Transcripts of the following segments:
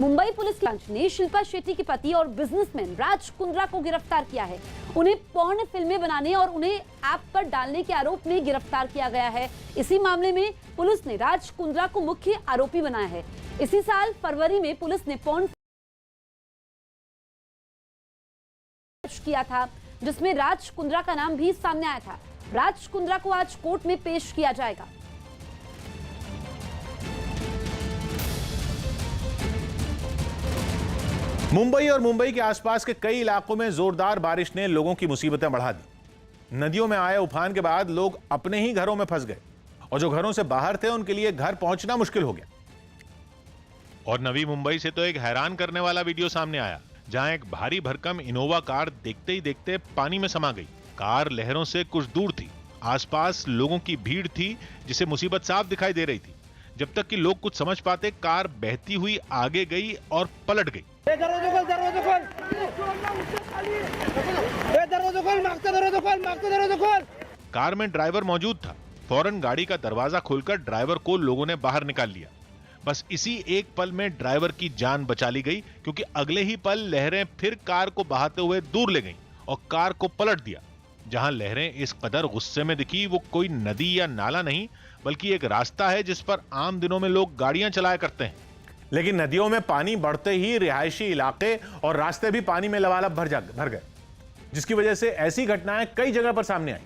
Mumbai police launch ने शिल्पा शेट्टी के पति और बिजनेसमैन राज कुंद्रा को गिरफ्तार किया है। उन्हें पॉर्न फिल्में बनाने और उन्हें ऐप पर डालने के आरोप में गिरफ्तार किया गया है। इसी मामले में पुलिस ने राज कुंद्रा को मुख्य आरोपी बनाया है। इसी साल फरवरी में पुलिस ने पॉर्न किया था, जिसमें राज कुंद्रा का नाम भी सामने आया था। राज कुंद्रा को आज कोर्ट में पेश किया जाएगा। मुंबई और मुंबई के आसपास के कई इलाकों में जोरदार बारिश ने लोगों की मुसीबतें बढ़ा दी। नदियों में आए उफान के बाद लोग अपने ही घरों में फंस गए और जो घरों से बाहर थे उनके लिए घर पहुंचना मुश्किल हो गया। और नवी मुंबई से तो एक हैरान करने वाला वीडियो सामने आया, जहां एक भारी भरकम इनोवा कार देखते ही देखते पानी में समा गई। कार लहरों से कुछ दूर थी, आसपास लोगों की भीड़ थी जिसे मुसीबत साफ दिखाई दे रही थी। जब तक कि लोग कुछ समझ पाते, कार बहती हुई आगे गई और पलट गई। कार में ड्राइवर मौजूद था। फौरन गाड़ी का दरवाजा खोलकर ड्राइवर को लोगों ने बाहर निकाल लिया। बस इसी एक पल में ड्राइवर की जान बचा ली गई, क्योंकि अगले ही पल लहरें फिर कार को बहाते हुए दूर ले गईं और कार को पलट दिया। जहां लहरें इस कदर गुस्से में दिखी, वो कोई नदी या नाला नहीं बल्कि एक रास्ता है जिस पर आम दिनों में लोग गाड़ियां चलाया करते हैं। लेकिन नदियों में पानी बढ़ते ही रिहायशी इलाके और रास्ते भी पानी में लबालब भर गए, जिसकी वजह से ऐसी घटनाएं कई जगह पर सामने आई,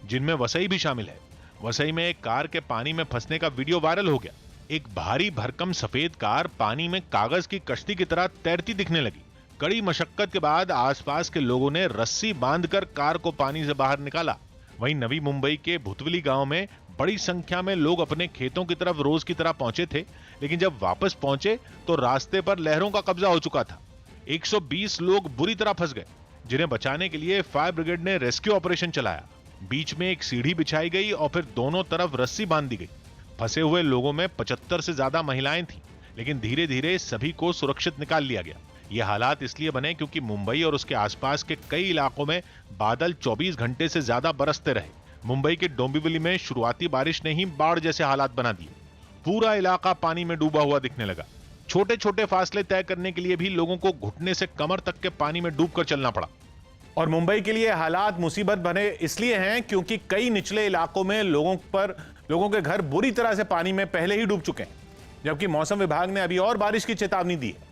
जिनमें वसई भी शामिल है। वसई में एक कार के पानी में फंसने का वीडियो वायरल हो गया। एक भारी भरकम सफेद कार पानी में कागज की कश्ती की तरह तैरती दिखने लगी। कड़ी मशक्कत के बाद आसपास के लोगों ने रस्सी बांधकर कार को पानी से बाहर निकाला। वहीं नवी मुंबई के भुतवली गांव में बड़ी संख्या में लोग अपने खेतों की तरफ रोज की तरह पहुंचे थे, लेकिन जब वापस पहुंचे तो रास्ते पर लहरों का कब्जा हो चुका था। 120 लोग बुरी तरह फंस गए, जिन्हें बचाने के लिए फायर ब्रिगेड ने रेस्क्यू ऑपरेशन चलाया। बीच में एक सीढ़ी बिछाई गई और फिर दोनों तरफ रस्सी बांध दी गई। फंसे हुए लोगों में 75 से ज्यादा महिलाएं थीं, लेकिन धीरे धीरे सभी को सुरक्षित निकाल लिया गया। ये हालात इसलिए बने क्योंकि मुंबई और उसके आसपास के कई इलाकों में बादल 24 घंटे से ज्यादा बरसते रहे। मुंबई के डोंबिवली में शुरुआती बारिश ने ही बाढ़ जैसे हालात बना दिए। पूरा इलाका पानी में डूबा हुआ दिखने लगा। छोटे छोटे फासले तय करने के लिए भी लोगों को घुटने से कमर तक के पानी में डूबकर चलना पड़ा। और मुंबई के लिए हालात मुसीबत बने इसलिए हैं क्योंकि कई निचले इलाकों में लोगों के घर बुरी तरह से पानी में पहले ही डूब चुके हैं, जबकि मौसम विभाग ने अभी और बारिश की चेतावनी दी है।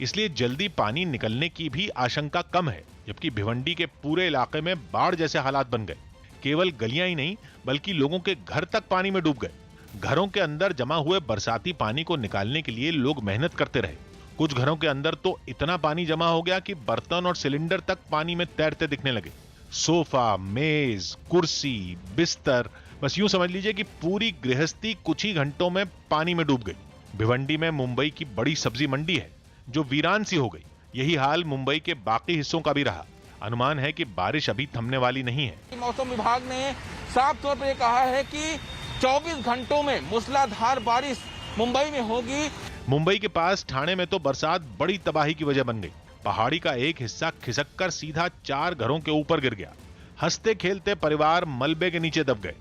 इसलिए जल्दी पानी निकलने की भी आशंका कम है, जबकि भिवंडी के पूरे इलाके में बाढ़ जैसे हालात बन गए। केवल गलियां ही नहीं बल्कि लोगों के घर तक पानी में डूब गए। घरों के अंदर जमा हुए बरसाती पानी को निकालने के लिए लोग मेहनत करते रहे। कुछ घरों के अंदर तो इतना पानी जमा हो गया कि बर्तन और सिलेंडर तक पानी में तैरते दिखने लगे। सोफा, मेज, कुर्सी, बिस्तर, बस यूं समझ लीजिए कि पूरी गृहस्थी कुछ ही घंटों में पानी में डूब गई। भिवंडी में मुंबई की बड़ी सब्जी मंडी है जो वीरान सी हो गई। यही हाल मुंबई के बाकी हिस्सों का भी रहा। अनुमान है कि बारिश अभी थमने वाली नहीं है। मौसम विभाग ने साफ तौर पर कहा है कि 24 घंटों में मूसलाधार बारिश मुंबई में होगी। मुंबई के पास ठाणे में तो बरसात बड़ी तबाही की वजह बन गई। पहाड़ी का एक हिस्सा खिसककर सीधा 4 घरों के ऊपर गिर गया। हंसते खेलते परिवार मलबे के नीचे दब गए।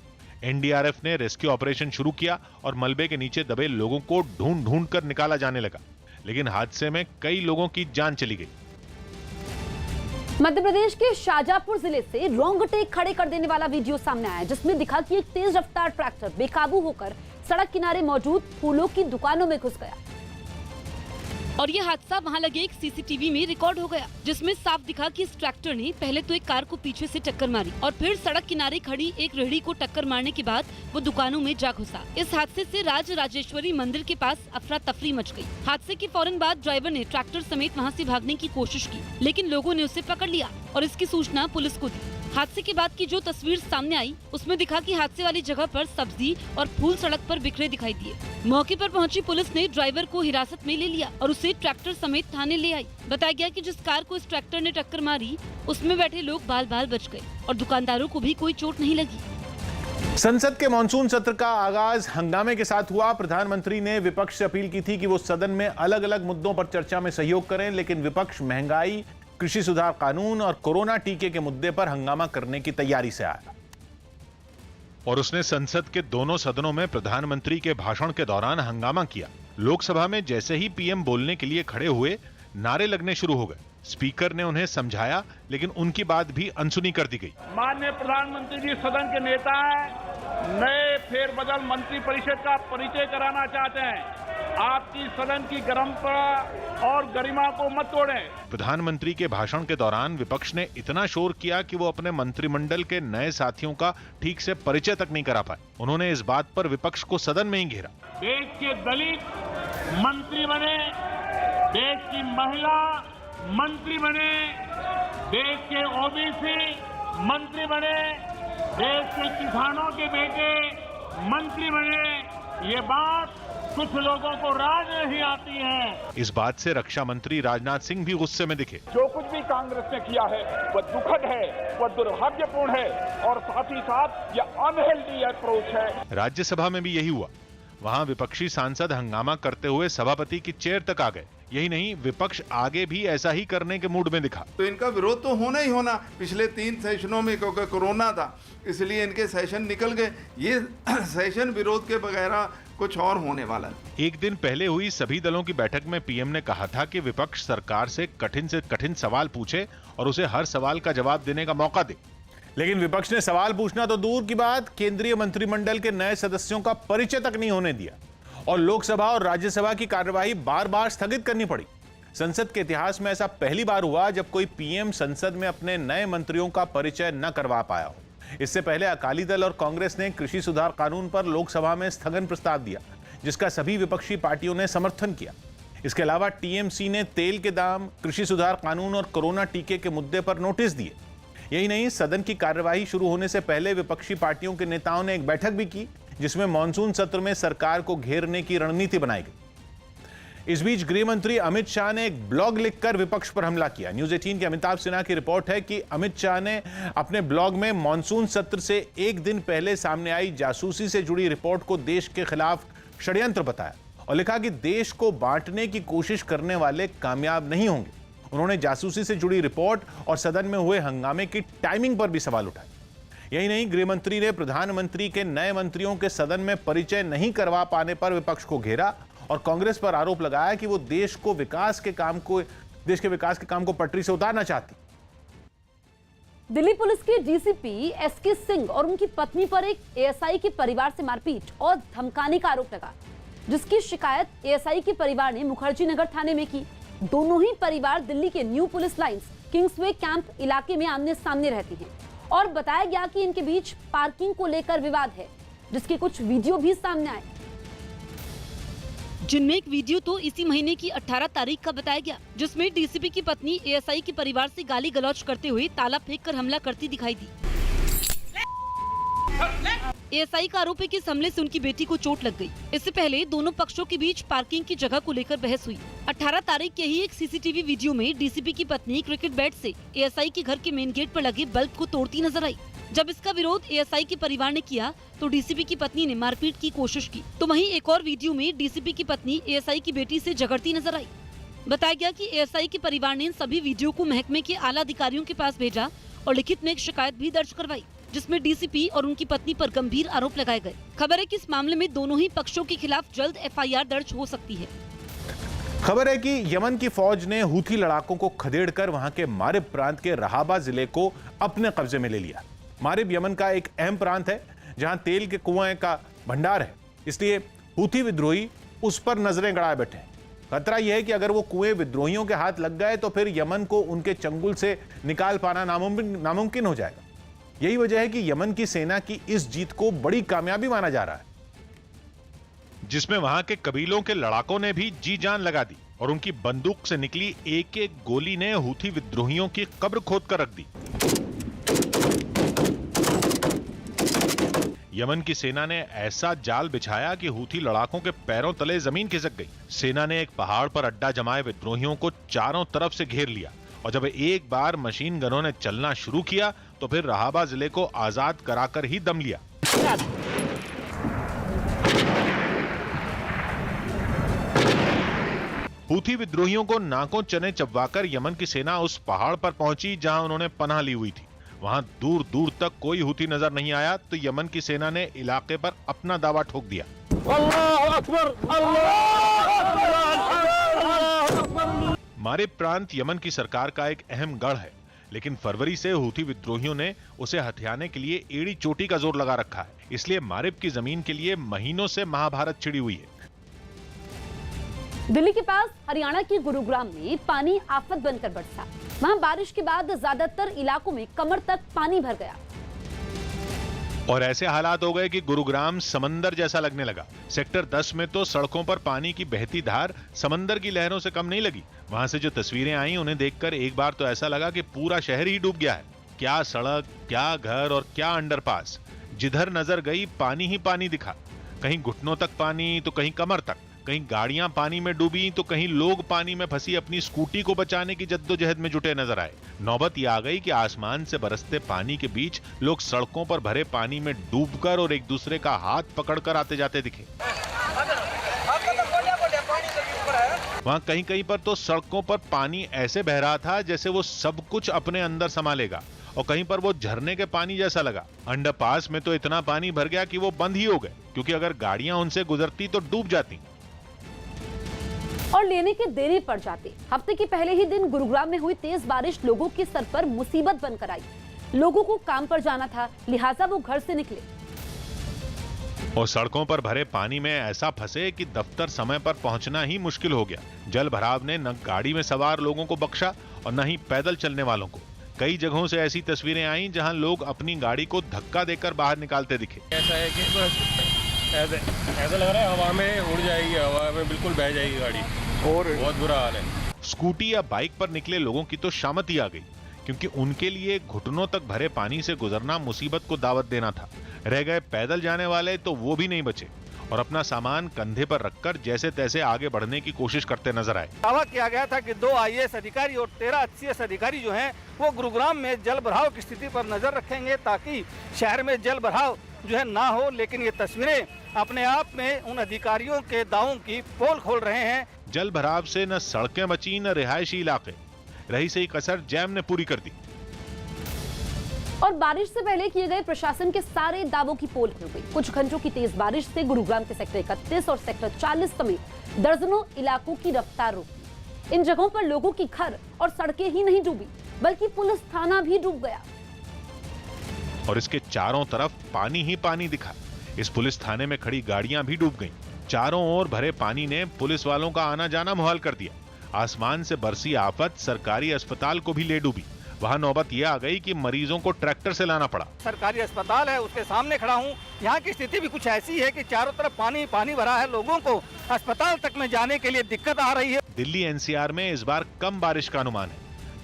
एनडीआरएफ ने रेस्क्यू ऑपरेशन शुरू किया और मलबे के नीचे दबे लोगों को ढूंढ ढूंढ कर निकाला जाने लगा, लेकिन हादसे में कई लोगों की जान चली गई। मध्य प्रदेश के शाजापुर जिले से रोंगटे खड़े कर देने वाला वीडियो सामने आया, जिसमें दिखा कि एक तेज रफ्तार ट्रैक्टर बेकाबू होकर सड़क किनारे मौजूद फूलों की दुकानों में घुस गया और ये हादसा वहां लगे एक सीसीटीवी में रिकॉर्ड हो गया, जिसमें साफ दिखा कि इस ट्रैक्टर ने पहले तो एक कार को पीछे से टक्कर मारी और फिर सड़क किनारे खड़ी एक रेहड़ी को टक्कर मारने के बाद वो दुकानों में जा घुसा। इस हादसे से राजेश्वरी मंदिर के पास अफरा तफरी मच गई। हादसे के फौरन बाद ड्राइवर ने ट्रैक्टर समेत वहाँ से भागने की कोशिश की, लेकिन लोगों ने उसे पकड़ लिया और इसकी सूचना पुलिस को दी। हादसे के बाद की जो तस्वीर सामने आई उसमें दिखा कि हादसे वाली जगह पर सब्जी और फूल सड़क पर बिखरे दिखाई दिए। मौके पर पहुंची पुलिस ने ड्राइवर को हिरासत में ले लिया और उसे ट्रैक्टर समेत थाने ले आई। बताया गया कि जिस कार को इस ट्रैक्टर ने टक्कर मारी उसमें बैठे लोग बाल बाल बच गए और दुकानदारों को भी कोई चोट नहीं लगी। संसद के मॉनसून सत्र का आगाज हंगामे के साथ हुआ। प्रधानमंत्री ने विपक्ष से अपील की थी कि वो सदन में अलग अलग मुद्दों पर चर्चा में सहयोग करें, लेकिन विपक्ष महंगाई, कृषि सुधार कानून और कोरोना टीके के मुद्दे पर हंगामा करने की तैयारी से आया और उसने संसद के दोनों सदनों में प्रधानमंत्री के भाषण के दौरान हंगामा किया। लोकसभा में जैसे ही पीएम बोलने के लिए खड़े हुए, नारे लगने शुरू हो गए। स्पीकर ने उन्हें समझाया, लेकिन उनकी बात भी अनसुनी कर दी गई। माननीय प्रधानमंत्री जी सदन के नेता हैं, नए फेरबदल मंत्रिपरिषद का परिचय कराना चाहते हैं। आपकी सदन की परंपरा और गरिमा को मत तोड़ें। प्रधानमंत्री के भाषण के दौरान विपक्ष ने इतना शोर किया कि वो अपने मंत्रिमंडल के नए साथियों का ठीक से परिचय तक नहीं करा पाए। उन्होंने इस बात पर विपक्ष को सदन में ही घेरा। देश के दलित मंत्री बने, देश की महिला मंत्री बने, देश के ओबीसी मंत्री बने, देश के किसानों के बेटे मंत्री बने। ये बात कुछ लोगों को राज नहीं आती है। इस बात से रक्षा मंत्री राजनाथ सिंह भी गुस्से में दिखे। जो कुछ भी कांग्रेस ने किया है वह दुखद है, वह दुर्भाग्यपूर्ण है और साथ ही साथ यह अनहेल्दी अप्रोच है। राज्यसभा में भी यही हुआ। वहां विपक्षी सांसद हंगामा करते हुए सभापति की चेयर तक आ गए। यही नहीं, विपक्ष आगे भी ऐसा ही करने के मूड में दिखा। तो इनका विरोध तो होना ही होना। पिछले 3 सेशनों में क्योंकि कोरोना था, इसलिए इनके सेशन निकल गए। ये सेशन विरोध के बगैर कुछ और होने वाला है। एक दिन पहले हुई सभी दलों की बैठक में पीएम ने कहा था कि विपक्ष सरकार से कठिन सवाल पूछे और उसे हर सवाल का जवाब देने का मौका दे। लेकिन विपक्ष ने सवाल पूछना तो दूर की बात, केंद्रीय मंत्रिमंडल के नए सदस्यों का परिचय तक नहीं होने दिया और लोकसभा और राज्यसभा की कार्यवाही बार बार स्थगित करनी पड़ी। संसद के इतिहास में ऐसा पहली बार हुआ जब कोई पीएम संसद में अपने नए मंत्रियों का परिचय न करवा पाया हो। इससे पहले अकाली दल और कांग्रेस ने कृषि सुधार कानून पर लोकसभा में स्थगन प्रस्ताव दिया, जिसका सभी विपक्षी पार्टियों ने समर्थन किया। इसके अलावा टीएमसी ने तेल के दाम, कृषि सुधार कानून और कोरोना टीके के मुद्दे पर नोटिस दिए। यही नहीं, सदन की कार्यवाही शुरू होने से पहले विपक्षी पार्टियों के नेताओं ने एक बैठक भी की, जिसमें मॉनसून सत्र में सरकार को घेरने की रणनीति बनाई गई। इस बीच गृह मंत्री अमित शाह ने एक ब्लॉग लिखकर विपक्ष पर हमला किया। न्यूज 18 के अमिताभ सिन्हा की रिपोर्ट है कि अमित शाह ने अपने ब्लॉग में मॉनसून सत्र से एक दिन पहले सामने आई जासूसी से जुड़ी रिपोर्ट को देश के खिलाफ षड्यंत्र बताया और लिखा कि देश को बांटने की कोशिश करने वाले कामयाब नहीं होंगे। उन्होंने जासूसी से जुड़ी रिपोर्ट और सदन में हुए हंगामे की टाइमिंग पर भी सवाल उठाए। यही नहीं, गृह मंत्री ने प्रधानमंत्री के नए मंत्रियों के सदन में परिचय नहीं करवा पाने पर विपक्ष को घेरा और कांग्रेस पर आरोप लगाया कि वो देश के विकास के काम को पटरी से उतारना चाहती। दिल्ली पुलिस के डीसीपी एसके सिंह और उनकी पत्नी पर एक एएसआई के परिवार से मारपीट और धमकाने का आरोप लगा, जिसकी शिकायत एएसआई के परिवार ने मुखर्जी नगर थाने में की। दोनों ही परिवार दिल्ली के new police lines Kingsway camp इलाके में आमने सामने रहती हैं और बताया गया कि इनके बीच पार्किंग को लेकर विवाद है, जिसके कुछ वीडियो भी सामने आए, जिनमें एक वीडियो तो इसी महीने की 18 तारीख का बताया गया, जिसमें डीसीपी की पत्नी एएसआई के परिवार से गाली गलौज करते हुए ताला फेंककर हमला करती दिखाई दी। एएसआई का आरोप है कि इस हमले से उनकी बेटी को चोट लग गई। इससे पहले दोनों पक्षों के बीच पार्किंग की जगह को लेकर बहस हुई। 18 तारीख के ही एक सीसीटीवी वीडियो में डीसीपी की पत्नी क्रिकेट बैट से एएसआई के घर के मेन गेट पर लगे बल्ब को तोड़ती नजर आई। जब इसका विरोध एएसआई के परिवार ने किया तो डीसीपी की पत्नी ने मारपीट की कोशिश की। तो वहीं एक और वीडियो में डीसीपी की पत्नी एएसआई की बेटी से झगड़ती नजर आई। बताया गया कि एएसआई के परिवार ने इन सभी वीडियो को महकमे के आला अधिकारियों के पास भेजा और लिखित में एक शिकायत भी दर्ज करवाई, जिसमें डीसीपी और उनकी पत्नी पर गंभीर आरोप लगाए गए। खबर है कि इस मामले में दोनों ही पक्षों के खिलाफ जल्द एफआईआर दर्ज हो सकती है। खबर है कि यमन की फौज ने हूथी लड़ाकों को खदेड़कर वहां के मारिब प्रांत के रहाबा जिले को अपने कब्जे में ले लिया। मारिब यमन का एक अहम प्रांत है जहां तेल के कुएं का भंडार है, इसलिए हूथी विद्रोही उस पर नजरें गड़ाए बैठे हैं। खतरा यह है कि अगर वो कुएं विद्रोहियों के हाथ लग गए तो फिर यमन को उनके चंगुल से निकाल पाना नामुमकिन हो जाएगा। यही वजह है कि यमन की सेना की इस जीत को बड़ी कामयाबी माना जा रहा है, जिसमें वहां के कबीलों के लड़ाकों ने भी जी जान लगा दी और उनकी बंदूक से निकली एक एक गोली ने हूथी विद्रोहियों की कब्र खोद कर रख दी। यमन की सेना ने ऐसा जाल बिछाया कि हूथी लड़ाकों के पैरों तले जमीन खिसक गई। सेना ने एक पहाड़ पर अड्डा जमाए विद्रोहियों को चारों तरफ से घेर लिया और जब एक बार मशीन गनों ने चलना शुरू किया तो फिर रहाबा जिले को आजाद कराकर ही दम लिया। हूथी विद्रोहियों को नाकों चने चबवाकर यमन की सेना उस पहाड़ पर पहुंची जहां उन्होंने पनाह ली हुई थी। वहां दूर दूर तक कोई हुती नजर नहीं आया तो यमन की सेना ने इलाके पर अपना दावा ठोक दिया। मारिब प्रांत यमन की सरकार का एक अहम गढ़ है, लेकिन फरवरी से हूथी विद्रोहियों ने उसे हथियाने के लिए एड़ी चोटी का जोर लगा रखा है। इसलिए मारिब की जमीन के लिए महीनों से महाभारत छिड़ी हुई है। दिल्ली के पास हरियाणा के गुरुग्राम में पानी आफत बनकर बरसा। वहां बारिश के बाद ज्यादातर इलाकों में कमर तक पानी भर गया और ऐसे हालात हो गए कि गुरुग्राम समंदर जैसा लगने लगा। सेक्टर 10 में तो सड़कों पर पानी की बहती धार समंदर की लहरों से कम नहीं लगी। वहां से जो तस्वीरें आई उन्हें देखकर एक बार तो ऐसा लगा कि पूरा शहर ही डूब गया है। क्या सड़क, क्या घर और क्या अंडरपास, जिधर नजर गई पानी ही पानी दिखा। कहीं घुटनों तक पानी तो कहीं कमर तक, कहीं गाड़ियां पानी में डूबी तो कहीं लोग पानी में फंसी अपनी स्कूटी को बचाने की जद्दोजहद में जुटे नजर आए। नौबत यह आ गई कि आसमान से बरसते पानी के बीच लोग सड़कों पर भरे पानी में डूबकर और एक दूसरे का हाथ पकड़कर आते जाते दिखे। वहां कहीं कहीं पर तो सड़कों पर पानी ऐसे बह रहा था जैसे वो सब कुछ अपने अंदर समा लेगा, और कहीं पर वो झरने के पानी जैसा लगा। अंडरपास में तो इतना पानी भर गया कि वो बंद ही हो गए, क्योंकि अगर गाड़ियां उनसे गुजरती तो डूब जाती और लेने के देने पड़ जाते। हफ्ते के पहले ही दिन गुरुग्राम में हुई तेज बारिश लोगों के सर पर मुसीबत बनकर आई। लोगों को काम पर जाना था, लिहाजा वो घर से निकले और सड़कों पर भरे पानी में ऐसा फंसे कि दफ्तर समय पर पहुंचना ही मुश्किल हो गया। जल भराव ने न गाड़ी में सवार लोगों को बख्शा और न ही पैदल चलने वालों को। कई जगहों से ऐसी तस्वीरें आई जहां लोग अपनी गाड़ी को धक्का देकर बाहर निकालते दिखे। ऐसा है कि बस ऐसा लग रहा है हवा में उड़ जाएगी, हवा में बिल्कुल बह जाएगी गाड़ी, और बहुत बुरा हाल है। स्कूटी या बाइक पर निकले लोगों की तो शामत ही आ गई, क्योंकि उनके लिए घुटनों तक भरे पानी से गुजरना मुसीबत को दावत देना था। रह गए पैदल जाने वाले तो वो भी नहीं बचे और अपना सामान कंधे पर रखकर जैसे तैसे आगे बढ़ने की कोशिश करते नजर आए। दावा किया गया था कि 2 IAS अधिकारी और 13 HCS अधिकारी जो हैं वो गुरुग्राम में जल भराव की स्थिति पर नजर रखेंगे ताकि शहर में जल भराव जो है ना हो। लेकिन ये तस्वीरें अपने आप में उन अधिकारियों के दावों की पोल खोल रहे हैं। जल भराव से न सड़कें बची न रिहायशी इलाके, रही सही कसर जैम ने पूरी कर दी। और बारिश से पहले किए गए प्रशासन के सारे दावों की पोल खुल गई। कुछ घंटों की तेज बारिश से गुरुग्राम के सेक्टर 31 और सेक्टर 40 समेत दर्जनों इलाकों की रफ्तार रुकी। इन जगहों पर लोगों की घर और सड़कें ही नहीं डूबी, बल्कि पुलिस थाना भी डूब गया और इसके चारों तरफ पानी ही पानी दिखा। इस पुलिस थाने में खड़ी गाड़ियां भी डूब गईं। चारों ओर भरे पानी ने पुलिस वालों का आना जाना मुहाल कर दिया। आसमान से बरसी आफत सरकारी अस्पताल को भी ले डूबी। वहां नौबत यह आ गई कि मरीजों को ट्रैक्टर से लाना पड़ा। सरकारी अस्पताल है, उसके सामने खड़ा हूँ। यहाँ की स्थिति भी कुछ ऐसी है कि चारों तरफ पानी पानी भरा है। लोगों को अस्पताल तक में जाने के लिए दिक्कत आ रही है। दिल्ली NCR में इस बार कम बारिश का अनुमान है,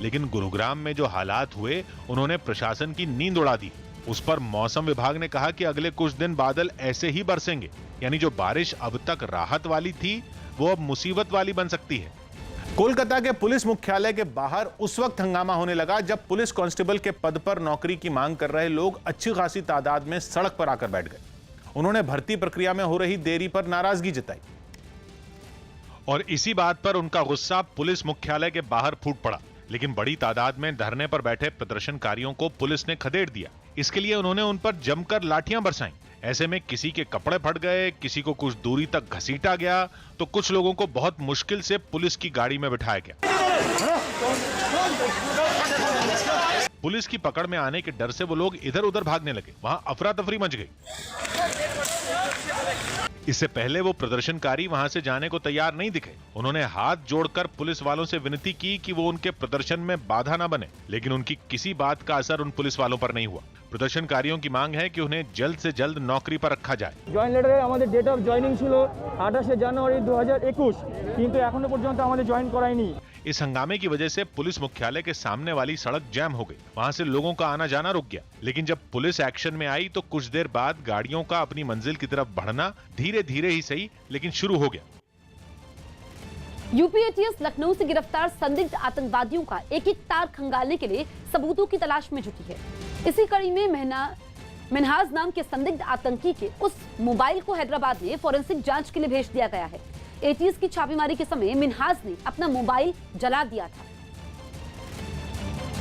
लेकिन गुरुग्राम में जो हालात हुए उन्होंने प्रशासन की नींद उड़ा दी। उस पर मौसम विभाग ने कहा कि अगले कुछ दिन बादल ऐसे ही बरसेंगे, यानी जो बारिश अब तक राहत वाली थी वो अब मुसीबत वाली बन सकती है। कोलकाता के पुलिस मुख्यालय के बाहर उस वक्त हंगामा होने लगा जब पुलिस कांस्टेबल के पद पर नौकरी की मांग कर रहे लोग अच्छी खासी तादाद में सड़क पर आकर बैठ गए। उन्होंने भर्ती प्रक्रिया में हो रही देरी पर नाराजगी जताई और इसी बात पर उनका गुस्सा पुलिस मुख्यालय के बाहर फूट पड़ा। लेकिन बड़ी तादाद में धरने पर बैठे प्रदर्शनकारियों को पुलिस ने खदेड़ दिया। इसके लिए उन्होंने उन पर जमकर लाठियां बरसाईं। ऐसे में किसी के कपड़े फट गए, किसी को कुछ दूरी तक घसीटा गया, तो कुछ लोगों को बहुत मुश्किल से पुलिस की गाड़ी में बिठाया गया। पुलिस की पकड़ में आने के डर से वो लोग इधर उधर भागने लगे। वहां अफरा तफरी मच गई। इससे पहले वो प्रदर्शनकारी वहां से जाने को तैयार नहीं दिखे। उन्होंने हाथ जोड़कर पुलिस वालों से विनती की कि वो उनके प्रदर्शन में बाधा न बने, लेकिन उनकी किसी बात का असर उन पुलिस वालों पर नहीं हुआ। प्रदर्शनकारियों की मांग है कि उन्हें जल्द से जल्द नौकरी पर रखा जाए। জয়েন লেটারে আমাদের ডেট অফ জয়েনিং ছিল 28 জানুয়ারি 2021, কিন্তু এখনো পর্যন্ত আমাদের জয়েন করায়নি। इस हंगामे की वजह से पुलिस मुख्यालय के सामने वाली सड़क जैम हो गई। वहां से लोगों का आना जाना रुक गया। लेकिन जब पुलिस एक्शन में आई तो कुछ देर बाद गाड़ियों का अपनी मंजिल की तरफ बढ़ना धीरे धीरे ही सही लेकिन शुरू हो गया। यूपी ATS लखनऊ से गिरफ्तार संदिग्ध आतंकवादियों का एक एक तार खंगालने के लिए सबूतों की तलाश में जुटी है। इसी कड़ी में मिनहाज नाम के संदिग्ध आतंकी के उस मोबाइल को हैदराबाद में फोरेंसिक जांच के लिए भेज दिया गया है। ATS की छापेमारी के समय मिनहाज ने अपना मोबाइल जला दिया था।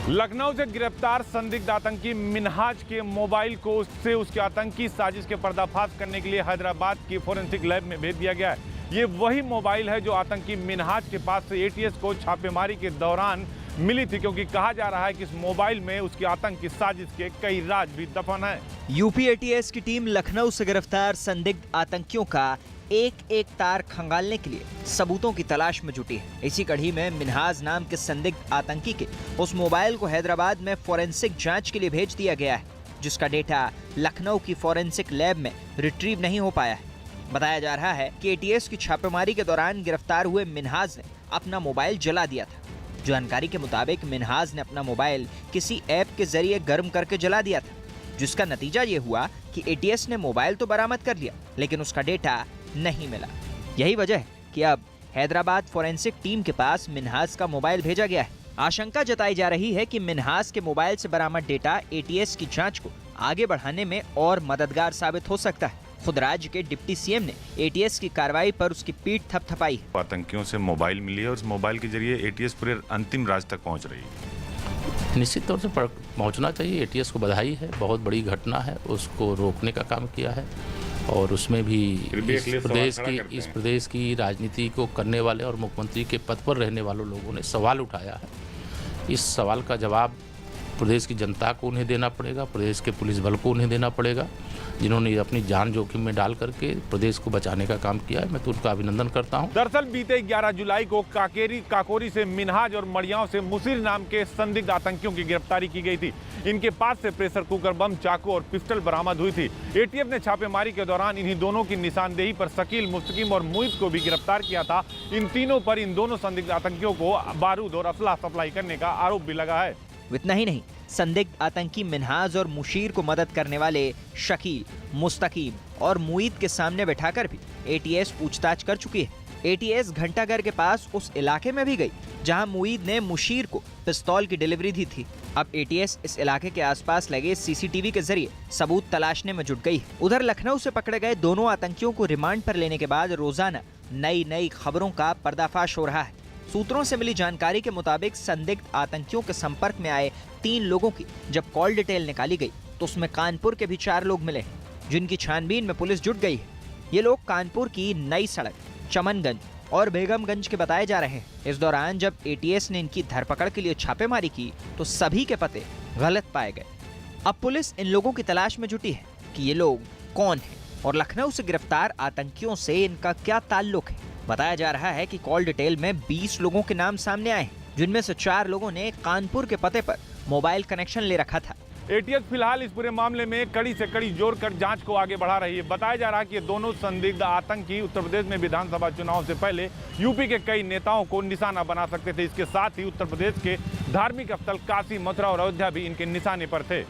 लखनऊ से गिरफ्तार संदिग्ध आतंकी मिन्हाज के मोबाइल को से उसके आतंकी साजिश के पर्दाफाश करने के लिए हैदराबाद की फोरेंसिक लैब में भेज दिया गया है। ये वही मोबाइल है जो आतंकी मिन्हाज के पास से एटीएस को छापेमारी के दौरान मिली थी, क्योंकि कहा जा रहा है कि इस मोबाइल में उसकी आतंकी साजिश के कई राज भी दफन है। यूपी एटीएस की टीम लखनऊ से गिरफ्तार संदिग्ध आतंकियों का एक एक तार खंगालने के लिए सबूतों की तलाश में जुटी है। इसी कड़ी में मिन्हाज नाम के संदिग्ध आतंकी के उस मोबाइल को हैदराबाद में फोरेंसिक जांच के लिए भेज दिया गया है, जिसका डेटा लखनऊ की फोरेंसिक लैब में रिट्रीव नहीं हो पाया है। बताया जा रहा है कि एटीएस की छापेमारी के दौरान गिरफ्तार हुए मिन्हाज ने अपना मोबाइल जला दिया था। जानकारी के मुताबिक मिन्हाज ने अपना मोबाइल किसी ऐप के जरिए गर्म करके जला दिया था, जिसका नतीजा ये हुआ कि एटीएस ने मोबाइल तो बरामद कर लिया, लेकिन उसका डेटा नहीं मिला। यही वजह है कि अब हैदराबाद फोरेंसिक टीम के पास मिन्हाज का मोबाइल भेजा गया है। आशंका जताई जा रही है कि मिन्हाज के मोबाइल से बरामद डेटा एटीएस की जांच को आगे बढ़ाने में और मददगार साबित हो सकता है। खुद राज्य के डिप्टी सीएम ने एटीएस की कार्रवाई पर उसकी पीठ थपथपाई है। आतंकियों से मोबाइल मिली है और उस मोबाइल के जरिए एटीएस पूरे अंतिम राज तक पहुंच रही है। निश्चित तौर से पहुंचना चाहिए। एटीएस को बधाई है, बहुत बड़ी घटना है, उसको रोकने का काम किया है और उसमें भी इस प्रदेश की राजनीति को करने वाले और मुख्यमंत्री के पद पर रहने वालों लोगों ने सवाल उठाया है। इस सवाल का जवाब प्रदेश की जनता को उन्हें देना पड़ेगा, प्रदेश के पुलिस बल को उन्हें देना पड़ेगा, जिन्होंने अपनी जान जोखिम में डाल करके प्रदेश को बचाने का काम किया है। मैं तो उनका अभिनंदन करता हूं। दरअसल बीते 11 जुलाई को काकोरी से मिन्हाज और मड़ियाव से मुसीर नाम के संदिग्ध आतंकियों की गिरफ्तारी की गई थी। इनके पास से प्रेशर कुकर बम, चाकू और पिस्टल बरामद हुई थी। एटीएफ ने छापेमारी के दौरान इन्हीं दोनों की निशानदेही पर शकील, मुस्तकीम और मुईद को भी गिरफ्तार किया था। इन तीनों पर इन दोनों संदिग्ध आतंकियों को बारूद और असला सप्लाई करने का आरोप भी लगा है। इतना ही नहीं, संदिग्ध आतंकी मिन्हाज और मुशीर को मदद करने वाले शकील, मुस्तकीम और मुईद के सामने बैठाकर भी एटीएस पूछताछ कर चुकी है। एटीएस घंटाघर के पास उस इलाके में भी गई जहां मुईद ने मुशीर को पिस्तौल की डिलीवरी दी थी। अब एटीएस इस इलाके के आसपास लगे सीसीटीवी के जरिए सबूत तलाशने में जुट गई है। उधर लखनऊ से पकड़े गए दोनों आतंकियों को रिमांड पर लेने के बाद रोजाना नई खबरों का पर्दाफाश हो रहा है। सूत्रों से मिली जानकारी के मुताबिक संदिग्ध आतंकियों के संपर्क में आए 3 लोगों की जब कॉल डिटेल निकाली गई तो उसमें कानपुर के भी 4 लोग मिले, जिनकी छानबीन में पुलिस जुट गई है। ये लोग कानपुर की नई सड़क, चमनगंज और बेगमगंज के बताए जा रहे हैं। इस दौरान जब एटीएस ने इनकी धरपकड़ के लिए छापेमारी की तो सभी के पते गलत पाए गए। अब पुलिस इन लोगों की तलाश में जुटी है कि ये लोग कौन हैं और लखनऊ से गिरफ्तार आतंकियों से इनका क्या ताल्लुक है। बताया जा रहा है कि कॉल डिटेल में 20 लोगों के नाम सामने आए, जिनमें से 4 लोगों ने कानपुर के पते पर मोबाइल कनेक्शन ले रखा था। एटीएस फिलहाल इस पूरे मामले में कड़ी से कड़ी जोड़कर जांच को आगे बढ़ा रही है। बताया जा रहा है कि ये दोनों संदिग्ध आतंकी उत्तर प्रदेश में विधानसभा चुनाव से पहले यूपी के कई नेताओं को निशाना बना सकते थे। इसके साथ ही उत्तर प्रदेश के धार्मिक स्थल काशी, मथुरा और अयोध्या भी इनके निशाने पर थे।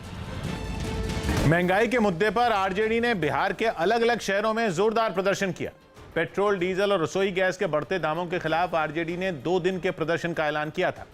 महंगाई के मुद्दे पर आरजेडी ने बिहार के अलग अलग शहरों में जोरदार प्रदर्शन किया। पेट्रोल, डीजल और रसोई गैस के बढ़ते दामों के खिलाफ आरजेडी ने 2 दिन के प्रदर्शन का ऐलान किया था।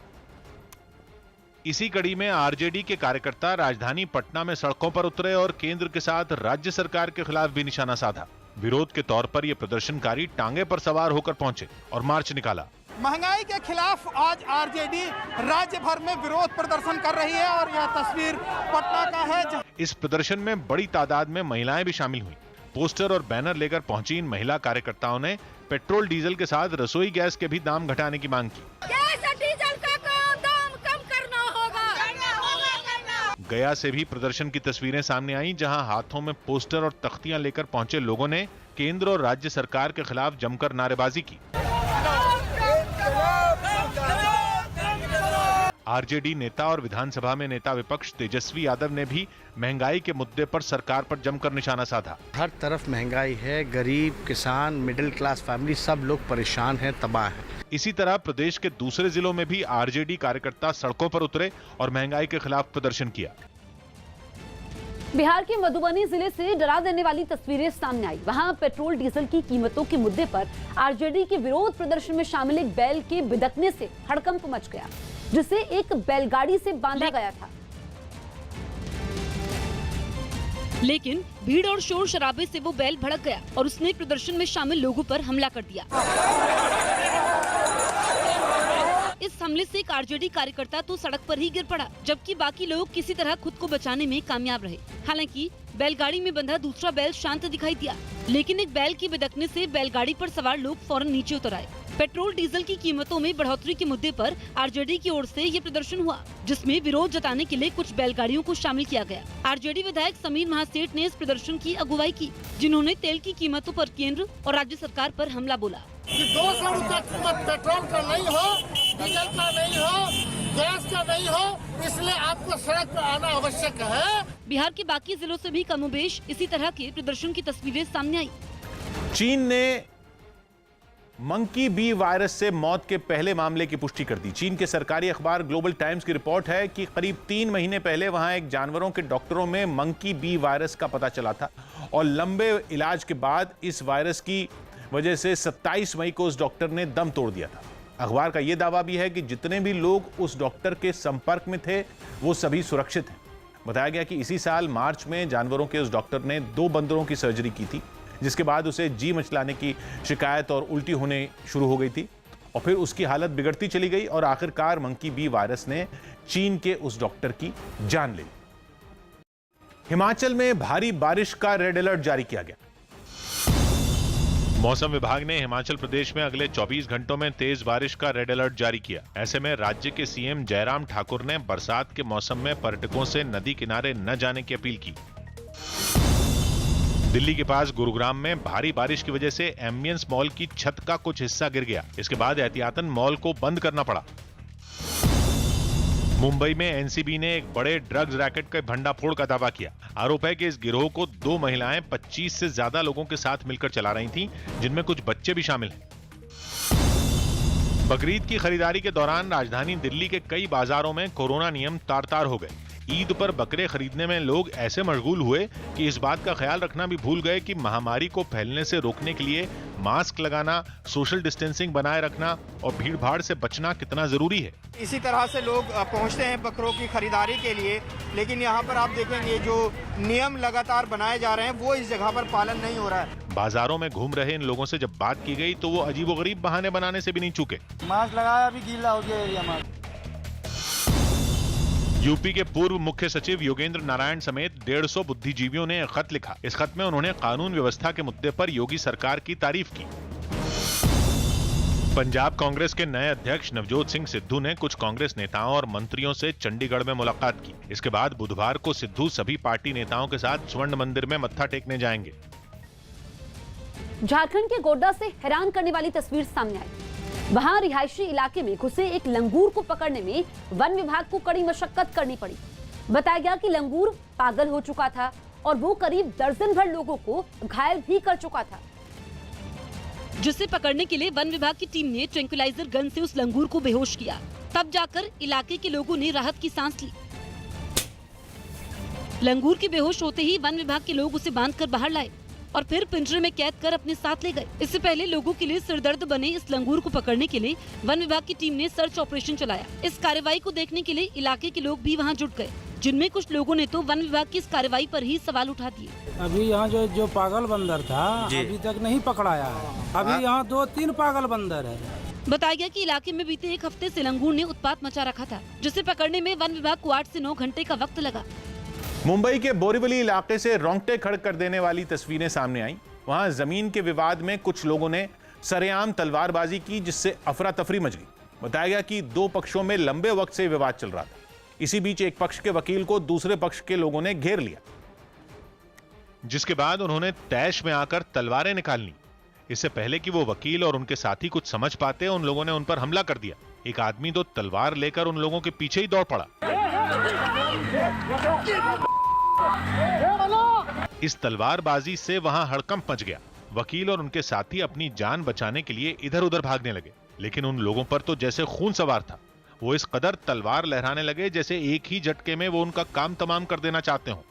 इसी कड़ी में आरजेडी के कार्यकर्ता राजधानी पटना में सड़कों पर उतरे और केंद्र के साथ राज्य सरकार के खिलाफ भी निशाना साधा। विरोध के तौर पर ये प्रदर्शनकारी टांगे पर सवार होकर पहुंचे और मार्च निकाला। महंगाई के खिलाफ आज आरजेडी राज्य भर में विरोध प्रदर्शन कर रही है और यह तस्वीर पटना का है। इस प्रदर्शन में बड़ी तादाद में महिलाएं भी शामिल हुई। पोस्टर और बैनर लेकर पहुंची इन महिला कार्यकर्ताओं ने पेट्रोल, डीजल के साथ रसोई गैस के भी दाम घटाने की मांग की। गैस और डीजल का दाम कम करना होगा। गया से भी प्रदर्शन की तस्वीरें सामने आई, जहां हाथों में पोस्टर और तख्तियां लेकर पहुंचे लोगों ने केंद्र और राज्य सरकार के खिलाफ जमकर नारेबाजी की। आरजेडी नेता और विधानसभा में नेता विपक्ष तेजस्वी यादव ने भी महंगाई के मुद्दे पर सरकार पर जमकर निशाना साधा। हर तरफ महंगाई है, गरीब, किसान, मिडिल क्लास फैमिली सब लोग परेशान हैं, तबाह हैं। इसी तरह प्रदेश के दूसरे जिलों में भी आरजेडी कार्यकर्ता सड़कों पर उतरे और महंगाई के खिलाफ प्रदर्शन किया। बिहार के मधुबनी जिले से डरा देने वाली तस्वीरें सामने आई। वहां पेट्रोल, डीजल की कीमतों के मुद्दे पर आरजेडी के विरोध प्रदर्शन में शामिल एक बैल के बिदकने से हड़कंप मच गया, जिसे एक बैलगाड़ी से बांधा गया था। लेकिन भीड़ और शोर शराबे से वो बैल भड़क गया और उसने प्रदर्शन में शामिल लोगों पर हमला कर दिया। इस हमले से एक आरजेडी कार्यकर्ता तो सड़क पर ही गिर पड़ा, जबकि बाकी लोग किसी तरह खुद को बचाने में कामयाब रहे। हालांकि बैलगाड़ी में बंधा दूसरा बैल शांत दिखाई दिया, लेकिन एक बैल के बिदकने से बैलगाड़ी पर सवार लोग फौरन नीचे उतर आए। पेट्रोल डीजल की कीमतों में बढ़ोतरी के मुद्दे पर आरजेडी की ओर से ये प्रदर्शन हुआ, जिसमें विरोध जताने के लिए कुछ बैलगाड़ियों को शामिल किया गया। आरजेडी विधायक समीर महासेठ ने इस प्रदर्शन की अगुवाई की, जिन्होंने तेल की कीमतों पर केंद्र और राज्य सरकार पर हमला बोला। 200 रुपया कीमत पेट्रोल का नहीं हो, डीजल का नहीं हो, गैस का नहीं हो, इसलिए आपको सड़क पर आना आवश्यक है। बिहार के बाकी जिलों से भी कमोबेश इसी तरह के प्रदर्शन की तस्वीरें सामने आई। चीन ने मंकी बी वायरस से मौत के पहले मामले की पुष्टि कर दी। चीन के सरकारी अखबार ग्लोबल टाइम्स की रिपोर्ट है कि करीब 3 महीने पहले वहां एक जानवरों के डॉक्टरों में मंकी बी वायरस का पता चला था और लंबे इलाज के बाद इस वायरस की वजह से 27 मई को उस डॉक्टर ने दम तोड़ दिया था। अखबार का यह दावा भी है कि जितने भी लोग उस डॉक्टर के संपर्क में थे वो सभी सुरक्षित हैं। बताया गया कि इसी साल मार्च में जानवरों के उस डॉक्टर ने 2 बंदरों की सर्जरी की थी, जिसके बाद उसे जी मचलाने की शिकायत और उल्टी होने शुरू हो गई थी और फिर उसकी हालत बिगड़ती चली गई और आखिरकार मंकी बी वायरस ने चीन के उस डॉक्टर की जान ले ली। हिमाचल में भारी बारिश का रेड अलर्ट जारी किया गया। मौसम विभाग ने हिमाचल प्रदेश में अगले 24 घंटों में तेज बारिश का रेड अलर्ट जारी किया। ऐसे में राज्य के सीएम जयराम ठाकुर ने बरसात के मौसम में पर्यटकों से नदी किनारे न जाने की अपील की। दिल्ली के पास गुरुग्राम में भारी बारिश की वजह से एम्बियंस मॉल की छत का कुछ हिस्सा गिर गया। इसके बाद एहतियातन मॉल को बंद करना पड़ा। मुंबई में एनसीबी ने एक बड़े ड्रग्स रैकेट के भंडाफोड़ का दावा किया। आरोप है कि इस गिरोह को 2 महिलाएं 25 से ज्यादा लोगों के साथ मिलकर चला रही थीं, जिनमें कुछ बच्चे भी शामिल हैं। बकरीद की खरीदारी के दौरान राजधानी दिल्ली के कई बाजारों में कोरोना नियम तार-तार हो गए। ईद पर बकरे खरीदने में लोग ऐसे मशगूल हुए कि इस बात का ख्याल रखना भी भूल गए कि महामारी को फैलने से रोकने के लिए मास्क लगाना, सोशल डिस्टेंसिंग बनाए रखना और भीड़ भाड़ से बचना कितना जरूरी है। इसी तरह से लोग पहुंचते हैं बकरों की खरीदारी के लिए, लेकिन यहाँ पर आप देखेंगे जो नियम लगातार बनाए जा रहे हैं वो इस जगह पर पालन नहीं हो रहा है। बाजारों में घूम रहे इन लोगों से जब बात की गई तो वो अजीबोगरीब बहाने बनाने से भी नहीं चूके। मास्क लगाया भी गीला हो गया एरिया में। यूपी के पूर्व मुख्य सचिव योगेंद्र नारायण समेत 150 बुद्धिजीवियों ने एक खत लिखा। इस खत में उन्होंने कानून व्यवस्था के मुद्दे पर योगी सरकार की तारीफ की। पंजाब कांग्रेस के नए अध्यक्ष नवजोत सिंह सिद्धू ने कुछ कांग्रेस नेताओं और मंत्रियों से चंडीगढ़ में मुलाकात की। इसके बाद बुधवार को सिद्धू सभी पार्टी नेताओं के साथ स्वर्ण मंदिर में मत्था टेकने जाएंगे। झारखंड के गोड्डा से हैरान करने वाली तस्वीर सामने आई। वहां रिहायशी इलाके में घुसे एक लंगूर को पकड़ने में वन विभाग को कड़ी मशक्कत करनी पड़ी। बताया गया कि लंगूर पागल हो चुका था और वो करीब दर्जन भर लोगों को घायल भी कर चुका था, जिसे पकड़ने के लिए वन विभाग की टीम ने ट्रैंक्विलाइजर गन से उस लंगूर को बेहोश किया। तब जाकर इलाके के लोगों ने राहत की सांस ली। लंगूर के बेहोश होते ही वन विभाग के लोग उसे बांधकर बाहर लाए और फिर पिंजरे में कैद कर अपने साथ ले गए। इससे पहले लोगों के लिए सिरदर्द बने इस लंगूर को पकड़ने के लिए वन विभाग की टीम ने सर्च ऑपरेशन चलाया। इस कार्रवाई को देखने के लिए इलाके के लोग भी वहां जुट गए, जिनमें कुछ लोगों ने तो वन विभाग की इस कार्रवाई पर ही सवाल उठा दिए। अभी यहाँ जो पागल बंदर था अभी तक नहीं पकड़ाया है। अभी यहाँ 2-3 पागल बंदर है। बताया गया कि इलाके में बीते एक हफ्ते से लंगूर ने उत्पात मचा रखा था, जिसे पकड़ने में वन विभाग को 8 से 9 घंटे का वक्त लगा। मुंबई के बोरीवली इलाके से रोंगटे खड़े कर देने वाली तस्वीरें सामने आई। वहां जमीन के विवाद में कुछ लोगों ने सरेआम तलवारबाजी की, जिससे अफरा तफरी मच गई। बताया गया कि 2 पक्षों में लंबे वक्त से विवाद चल रहा था। इसी बीच एक पक्ष के वकील को दूसरे पक्ष के लोगों ने घेर लिया, जिसके बाद उन्होंने तैश में आकर तलवारें निकाल ली। इससे पहले कि वो वकील और उनके साथी कुछ समझ पाते, उन लोगों ने उन पर हमला कर दिया। एक आदमी तो तलवार लेकर उन लोगों के पीछे ही दौड़ पड़ा। इस तलवारबाजी से वहां हड़कंप मच गया। वकील और उनके साथी अपनी जान बचाने के लिए इधर उधर भागने लगे, लेकिन उन लोगों पर तो जैसे खून सवार था। वो इस कदर तलवार लहराने लगे जैसे एक ही झटके में वो उनका काम तमाम कर देना चाहते हों।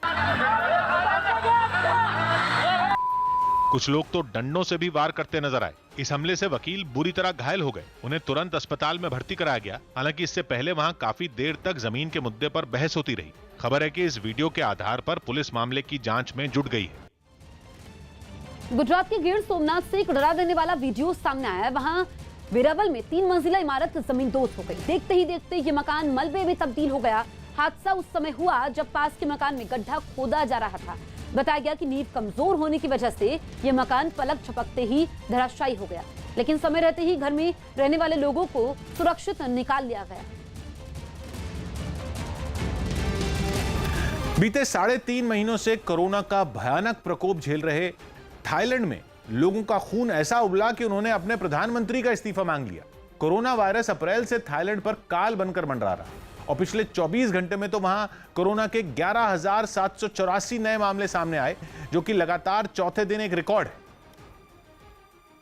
कुछ लोग तो डंडों से भी वार करते नजर आए। इस हमले से वकील बुरी तरह घायल हो गए। उन्हें तुरंत अस्पताल में भर्ती कराया गया। हालांकि इससे पहले वहां काफी देर तक जमीन के मुद्दे पर बहस होती रही। खबर है कि इस वीडियो के आधार पर पुलिस मामले की जांच में जुट गई है। गुजरात के गिर सोमनाथ से एक डरा देने वाला वीडियो सामने आया है। वहां वेरावल में 3 मंजिला इमारत जमींदोज हो गई। देखते ही देखते ये मकान मलबे में तब्दील हो गया। हादसा उस समय हुआ जब पास के मकान में गड्ढा खोदा जा रहा था। बताया गया कि नींव कमजोर होने की वजह से ये मकान पलक झपकते ही धराशायी हो गया, लेकिन समय रहते ही घर में रहने वाले लोगों को सुरक्षित निकाल लिया गया। बीते 3.5 महीनों से कोरोना का भयानक प्रकोप झेल रहे थाईलैंड में लोगों का खून ऐसा उबला कि उन्होंने अपने प्रधानमंत्री का इस्तीफा मांग लिया। कोरोना वायरस अप्रैल से थाईलैंड पर काल बनकर मंडरा रहा और पिछले 24 घंटे में तो वहां कोरोना के 11,784 नए मामले सामने आए, जो कि लगातार चौथे दिन एक रिकॉर्ड है।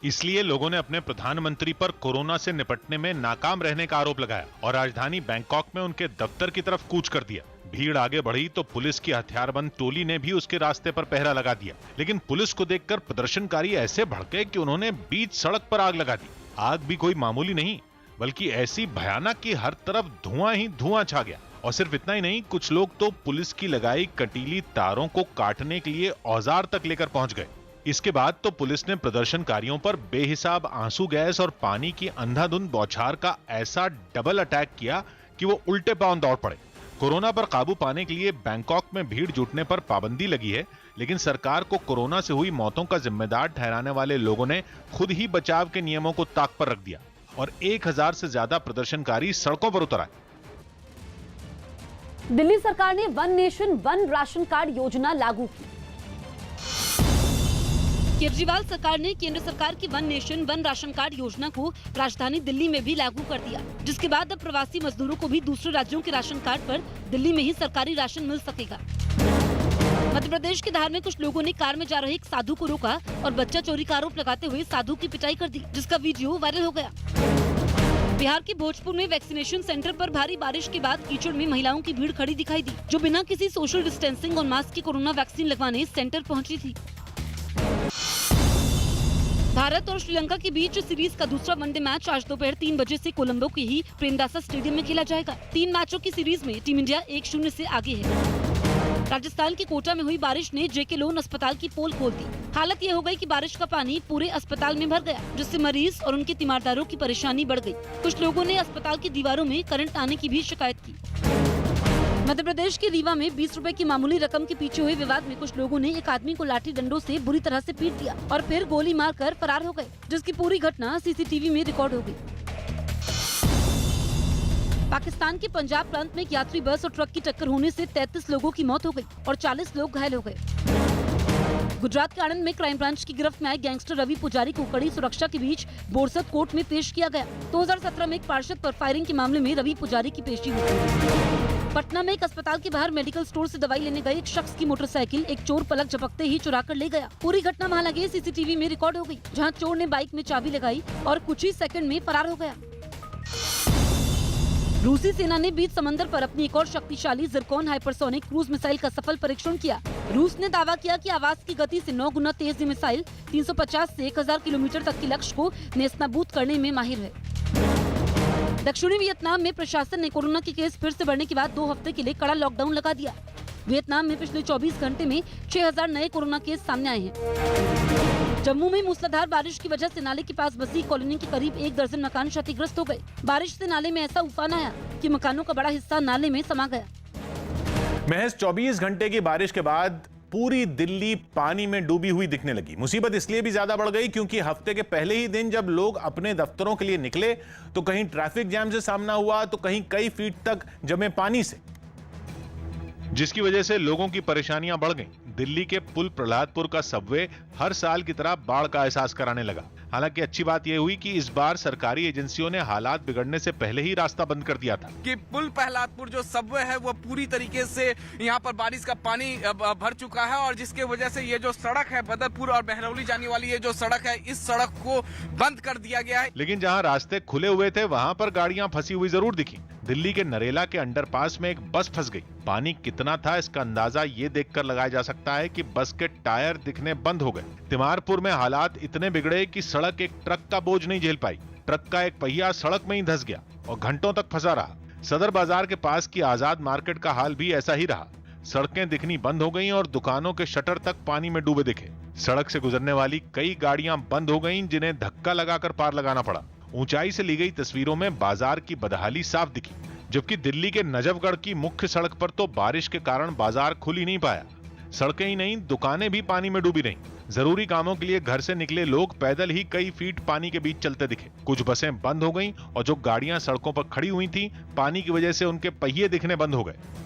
इसलिए लोगों ने अपने प्रधानमंत्री पर कोरोना से निपटने में नाकाम रहने का आरोप लगाया और राजधानी बैंकॉक में उनके दफ्तर की तरफ कूच कर दिया। भीड़ आगे बढ़ी तो पुलिस की हथियारबंद टोली ने भी उसके रास्ते पर पहरा लगा दिया, लेकिन पुलिस को देखकर प्रदर्शनकारी ऐसे भड़के कि उन्होंने बीच सड़क पर आग लगा दी। आग भी कोई मामूली नहीं, बल्कि ऐसी भयानक कि हर तरफ धुआं ही धुआं छा गया। और सिर्फ इतना ही नहीं, कुछ लोग तो पुलिस की लगाई कटीली तारों को काटने के लिए औजार तक लेकर पहुंच गए। इसके बाद तो पुलिस ने प्रदर्शनकारियों पर बेहिसाब आंसू गैस और पानी की अंधाधुंध बौछार का ऐसा डबल अटैक किया कि वो उल्टे पांव दौड़ पड़े। कोरोना पर काबू पाने के लिए बैंकॉक में भीड़ जुटने पर पाबंदी लगी है, लेकिन सरकार को कोरोना से हुई मौतों का जिम्मेदार ठहराने वाले लोगों ने खुद ही बचाव के नियमों को ताक पर रख दिया और 1000 से ज्यादा प्रदर्शनकारी सड़कों पर उतर आए। दिल्ली सरकार ने one nation one ration card योजना लागू की। केजरीवाल सरकार ने केंद्र सरकार की one nation one ration card योजना को राजधानी दिल्ली में भी लागू कर दिया, जिसके बाद अब प्रवासी मजदूरों को भी दूसरे राज्यों के राशन कार्ड पर दिल्ली में ही सरकारी राशन मिल सकेगा। मध्य प्रदेश के धार में कुछ लोगों ने कार में जा रहे एक साधु को रोका और बच्चा चोरी का आरोप लगाते हुए साधु की पिटाई कर दी, जिसका वीडियो वायरल हो गया। बिहार के भोजपुर में वैक्सीनेशन सेंटर पर भारी बारिश के बाद कीचड़ में महिलाओं की भीड़ खड़ी दिखाई दी, जो बिना किसी सोशल डिस्टेंसिंग और मास्क की कोरोना वैक्सीन लगवाने सेंटर पहुंची थी। भारत और श्रीलंका के बीच सीरीज का दूसरा वनडे मैच आज दोपहर 3 बजे से कोलंबो के ही प्रेमदासा स्टेडियम में खेला जाएगा। 3 मैचों की सीरीज में टीम इंडिया 1-0 से आगे है। राजस्थान के कोटा में हुई बारिश ने जेके लोन अस्पताल की पोल खोल दी। हालत ये हो गई कि बारिश का पानी पूरे अस्पताल में भर गया, जिससे मरीज और उनके तीमारदारों की परेशानी बढ़ गई। कुछ लोगों ने अस्पताल की दीवारों में करंट आने की भी शिकायत की। मध्य प्रदेश के रीवा में 20 रुपए की मामूली रकम के पीछे हुए विवाद में कुछ लोगों ने एक आदमी को लाठी डंडों से बुरी तरह से पीट दिया और फिर गोली मारकर फरार हो गए, जिसकी पूरी घटना सीसीटीवी में रिकॉर्ड हो गई। पाकिस्तान के पंजाब प्रांत में एक यात्री बस और ट्रक की टक्कर होने से 33 लोगों की मौत हो गई और 40 लोग घायल हो गए। गुजरात के आणंद में क्राइम ब्रांच की गिरफ्त में आए गैंगस्टर रवि पुजारी को कड़ी सुरक्षा के बीच बोरसद कोर्ट में पेश किया गया। 2017 में एक पार्षद पर फायरिंग के मामले में रवि पुजारी की पेशी हुई। पटना में एक अस्पताल के बाहर मेडिकल स्टोर से दवाई लेने गए एक शख्स की मोटरसाइकिल एक चोर पलक झपकते ही चुरा कर ले गया। पूरी घटना वहां लगे सीसीटीवी में रिकॉर्ड हो गई, जहां चोर ने बाइक में चाबी लगाई और कुछ ही सेकंड में फरार हो गया। रूसी सेना ने बीच समंदर पर अपनी एक और शक्तिशाली जिरकॉन हाइपरसोनिक क्रूज मिसाइल का सफल परीक्षण किया। रूस ने दावा किया कि आवाज की गति से 9 गुना तेज ये मिसाइल 350 से 1000 किलोमीटर तक के लक्ष्य को नेस्तनाबूद करने में माहिर है। दक्षिणी वियतनाम में प्रशासन ने कोरोना के केस फिर से बढ़ने के बाद 2 हफ्ते के लिए कड़ा लॉकडाउन लगा दिया। वियतनाम में पिछले 24 घंटे में 6000 नए कोरोना केस सामने आए हैं। जम्मू में मूसलाधार बारिश की वजह से नाले के पास बसी कॉलोनी के करीब 1 दर्जन मकान क्षतिग्रस्त हो गए। बारिश से नाले में ऐसा उफान आया कि मकानों का बड़ा हिस्सा नाले में समा गया। महज 24 घंटे की बारिश के बाद पूरी दिल्ली पानी में डूबी हुई दिखने लगी। मुसीबत इसलिए भी ज्यादा बढ़ गई क्योंकि हफ्ते के पहले ही दिन जब लोग अपने दफ्तरों के लिए निकले तो कहीं ट्रैफिक जैम से सामना हुआ तो कहीं कई फीट तक जमे पानी से, जिसकी वजह से लोगों की परेशानियां बढ़ गईं। दिल्ली के पुल प्रहलादपुर का सबवे हर साल की तरह बाढ़ का एहसास कराने लगा। हालांकि अच्छी बात यह हुई कि इस बार सरकारी एजेंसियों ने हालात बिगड़ने से पहले ही रास्ता बंद कर दिया था कि पुल प्रहलादपुर जो सबवे है वो पूरी तरीके से यहाँ पर बारिश का पानी भर चुका है और जिसके वजह से ये जो सड़क है बदरपुर और बहरौली जाने वाली ये जो सड़क है इस सड़क को बंद कर दिया गया है। लेकिन जहाँ रास्ते खुले हुए थे वहाँ पर गाड़ियाँ फंसी हुई जरूर दिखी। दिल्ली के नरेला के अंडरपास में एक बस फंस गई। पानी कितना था इसका अंदाजा ये देखकर लगाया जा सकता है कि बस के टायर दिखने बंद हो गए। तिमारपुर में हालात इतने बिगड़े कि सड़क एक ट्रक का बोझ नहीं झेल पाई। ट्रक का एक पहिया सड़क में ही धंस गया और घंटों तक फंसा रहा। सदर बाजार के पास की आजाद मार्केट का हाल भी ऐसा ही रहा। सड़कें दिखनी बंद हो गईं और दुकानों के शटर तक पानी में डूबे दिखे। सड़क से गुजरने वाली कई गाड़ियां बंद हो गईं जिन्हें धक्का लगाकर पार लगाना पड़ा। ऊंचाई से ली गई तस्वीरों में बाजार की बदहाली साफ दिखी, जबकि दिल्ली के नजफगढ़ की मुख्य सड़क पर तो बारिश के कारण बाजार खुल ही नहीं पाया। सड़कें ही नहीं, दुकानें भी पानी में डूबी रहीं। जरूरी कामों के लिए घर से निकले लोग पैदल ही कई फीट पानी के बीच चलते दिखे। कुछ बसें बंद हो गईं और जो गाड़ियां सड़कों पर खड़ी हुई थीं, पानी की वजह से उनके पहिए दिखने बंद हो गए।